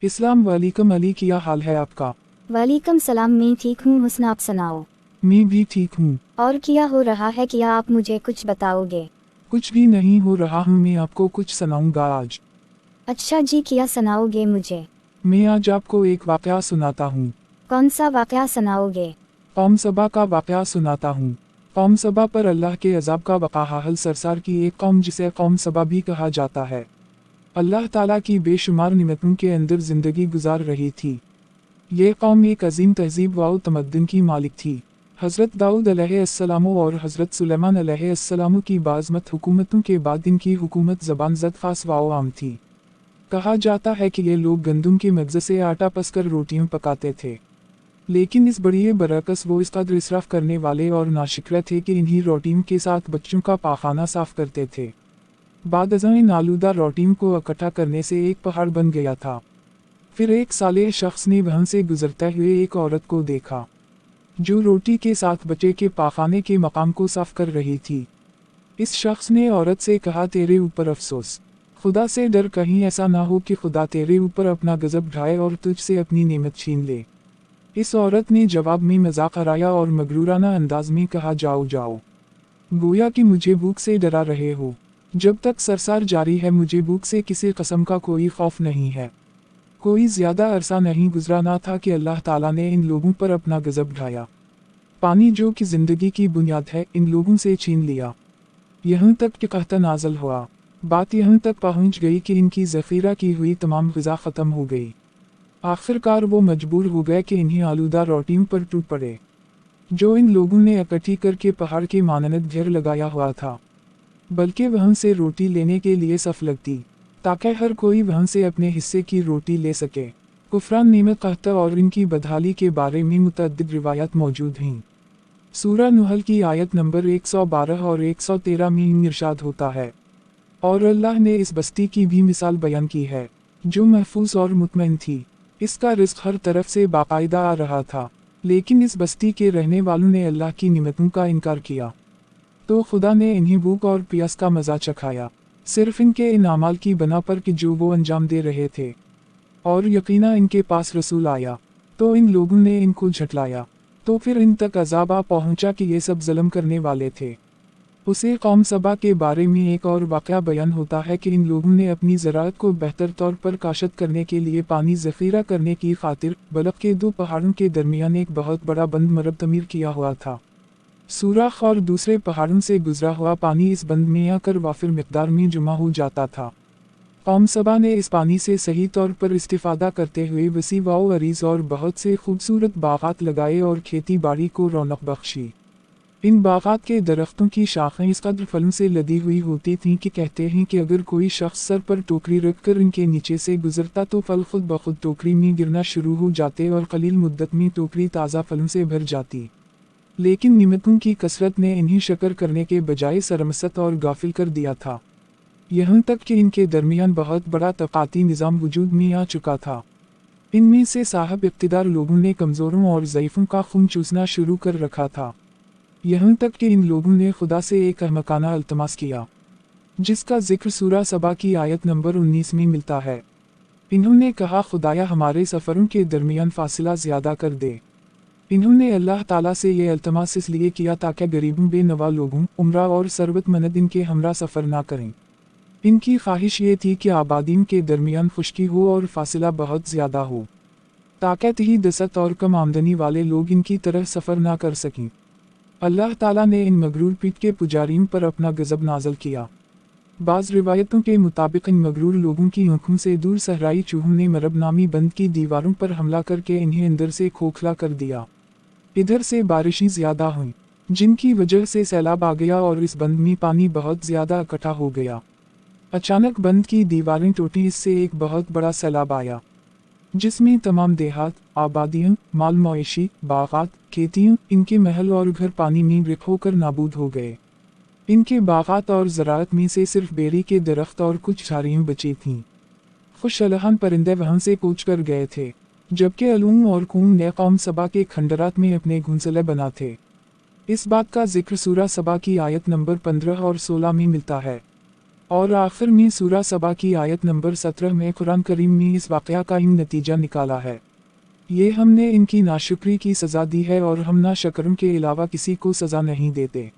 इस्लाम वालेकुम अली, क्या हाल है आपका? वालेकुम सलाम, मैं ठीक हूँ हुस्न, आप सुनाओ। मैं भी ठीक हूँ। और क्या हो रहा है, क्या आप मुझे कुछ बताओगे? कुछ भी नहीं हो रहा हूँ, मैं आपको कुछ सुनाऊंगा आज। अच्छा जी, क्या सुनाओगे मुझे? मैं आज आपको एक वाक़या सुनाता हूँ। कौन सा वाक़या सुनाओगे? कौम सबा का वाक़या सुनाता हूँ। कौम सबा पर अल्लाह के अज़ाब का वक़ाहल सरसार की एक कौम जिसे कौम सबा भी कहा जाता है, अल्लाह ताला की बेशुमार निमतों के अंदर ज़िंदगी गुजार रही थी। ये कौम एक अजीम तहजीब व तमद्दुन की मालिक थी। हज़रत दाऊद अलैहिस्सलाम और हज़रत सुलेमान अलैहिस्सलाम की बाज़मत हुकूमतों के बाद इनकी हुकूमत ज़बान ज़द ख़ास व आम थी। कहा जाता है कि ये लोग गंदम के मगज़ से आटा पसकर रोटियां पकाते थे, लेकिन इस बड़े बरअक्स वो इस कदर इसराफ करने वाले और नाशिक्र थे कि इन्हीं रोटियों के साथ बच्चों का पाखाना साफ करते थे। बाद अज़ां इन आलूदा रोटियों को इकट्ठा करने से एक पहाड़ बन गया था। फिर एक सालेह शख्स ने वहां से गुजरते हुए एक औरत को देखा, जो रोटी के साथ बच्चे के पाखाने के मकाम को साफ कर रही थी। इस शख्स ने औरत से कहा, तेरे ऊपर अफसोस, खुदा से डर, कहीं ऐसा ना हो कि खुदा तेरे ऊपर अपना गजब ढाए और तुझसे अपनी नेमत छीन ले। इस औरत ने जवाब में मजाक हराया और मगरूराना अंदाज में कहा, जाओ जाओ, गोया कि मुझे भूख से डरा रहे हो। जब तक सरसार जारी है, मुझे भूख से किसी कस्म का कोई खौफ नहीं है। कोई ज्यादा अरसा नहीं गुजरा ना था कि अल्लाह ताला ने इन लोगों पर अपना गजब ढाया। पानी जो कि जिंदगी की बुनियाद है, इन लोगों से छीन लिया। यहाँ तक कि कहता नाजल हुआ। बात यहाँ तक पहुँच गई कि इनकी ज़ख़ीरा की हुई तमाम ग़िज़ा ख़त्म हो गई। आखिरकार वो मजबूर हो गए कि इन्हीं आलूदा रोटियों पर टूट पड़े, जो इन लोगों ने इकट्ठी करके पहाड़ के मानंद ढेर लगाया हुआ था। बल्कि वहाँ से रोटी लेने के लिए सफ लगती, ताकि हर कोई वहाँ से अपने हिस्से की रोटी ले सके। कुफरान नेमत कहता और इनकी बदहाली के बारे में मुतअद्दिद रिवायत मौजूद हैं। सूरह नहल की आयत नंबर 112 और 113 में इरशाद होता है, और अल्लाह ने इस बस्ती की भी मिसाल बयान की है, जो महफूज और मुतमईन थी। इसका रिज़्क हर तरफ से बाकायदा आ रहा था, लेकिन इस बस्ती के रहने वालों ने अल्लाह की निमतों का इनकार किया, तो खुदा ने इन्हीं भूख और प्यास का मज़ा चखाया, सिर्फ इनके इन अमाल की बना पर कि जो वो अंजाम दे रहे थे। और यकीना इनके पास रसूल आया, तो इन लोगों ने इनको झटलाया, तो फिर इन तक अज़ाब आ पहुंचा कि ये सब ज़ुल्म करने वाले थे। उसे कौम सबा के बारे में एक और वाक़या बयान होता है कि इन लोगों ने अपनी ज़राअत को बेहतर तौर पर काश्त करने के लिए पानी ज़ख़ीरा करने की खातिर बलख के दो पहाड़ों के दरमियान एक बहुत बड़ा बंद मरब तमीर किया हुआ था। सूराख और दूसरे पहाड़ों से गुजरा हुआ पानी इस बंद में आकर वाफिर मिक़दार में जमा हो जाता था। कौम सबा ने इस पानी से सही तौर पर इस्तिफ़ादा करते हुए वसी व अरीज़ और बहुत से खूबसूरत बागात लगाए और खेती बाड़ी को रौनक बख्शी। इन बागात के दरख्तों की शाखें इस कदर फलों से लदी हुई होती थीं कि कहते हैं कि अगर कोई शख्स सर पर टोकरी रखकर इनके नीचे से गुजरता तो फल खुद ब खुद टोकरी में गिरना शुरू हो जाते और कलील मुद्दत में टोकरी ताज़ा फलों से भर जाती। लेकिन निमतों की कसरत ने इन्हें शकर करने के बजाय सरमसत और गाफिल कर दिया था, यहाँ तक कि इनके दरमियान बहुत बड़ा तबक़ाती निज़ाम वजूद में आ चुका था। इनमें से साहब इक़्तिदार लोगों ने कमज़ोरों और ज़ईफ़ों का खून चूसना शुरू कर रखा था, यहाँ तक कि इन लोगों ने खुदा से एक अहमकाना अल्तमास किया, जिसका जिक्र सूरह सबा की आयत नंबर 19 में मिलता है। इन्होंने कहा, खुदाया हमारे सफ़रों के दरमियान फासिला ज़्यादा कर दे। इन्होंने अल्लाह ताला से ये अल्तमास इसलिए किया ताकि गरीबों, बेनवा लोगों, उम्रा और सरबतमंद इनके हमरा सफ़र ना करें। इनकी ख्वाहिश ये थी कि आबादियों के दरमियान खुश्की हो और फासिला बहुत ज़्यादा हो, ताकि तही दसत और कम आमदनी वाले लोग इनकी तरह सफ़र ना कर सकें। अल्लाह ताला ने इन मगरूर पीठ के पुजारियों पर अपना गज़ब नाज़ल किया। बाज़ रिवायतों के मुताबिक इन मगरूर लोगों की आँखों से दूर सहराई चूहों ने मरब नामी बंद की दीवारों पर हमला करके इन्हें अंदर से खोखला कर दिया। इधर से बारिशें ज़्यादा हुईं, जिनकी वजह से सैलाब आ गया और इस बंद में पानी बहुत ज़्यादा इकट्ठा हो गया। अचानक बंद की दीवारें टूटी, इससे एक बहुत बड़ा सैलाब आया, जिसमें तमाम देहात, आबादियाँ, माल मवेशी, बागात, खेतियाँ, इनके महल और घर पानी में रिख होकर नाबूद हो गए। इनके बागात और ज़राअत में से सिर्फ बेरी के दरख्त और कुछ झाड़ियाँ बची थीं। खुश अलहन परिंदे वहाँ से कूच कर गए थे, जबकि अलूम और कून ने कौम सबा के खंडरात में अपने घोंसले बना थे। इस बात का जिक्र सूरह सबा की आयत नंबर 15 और 16 में मिलता है। اور آخر میں سورہ سبا کی آیت نمبر 17 میں قرآن کریم نے اس واقعہ کا نتیجہ نکالا ہے۔ یہ ہم نے ان کی ناشکری کی سزا دی ہے اور ہم ناشکروں کے علاوہ کسی کو سزا نہیں دیتے۔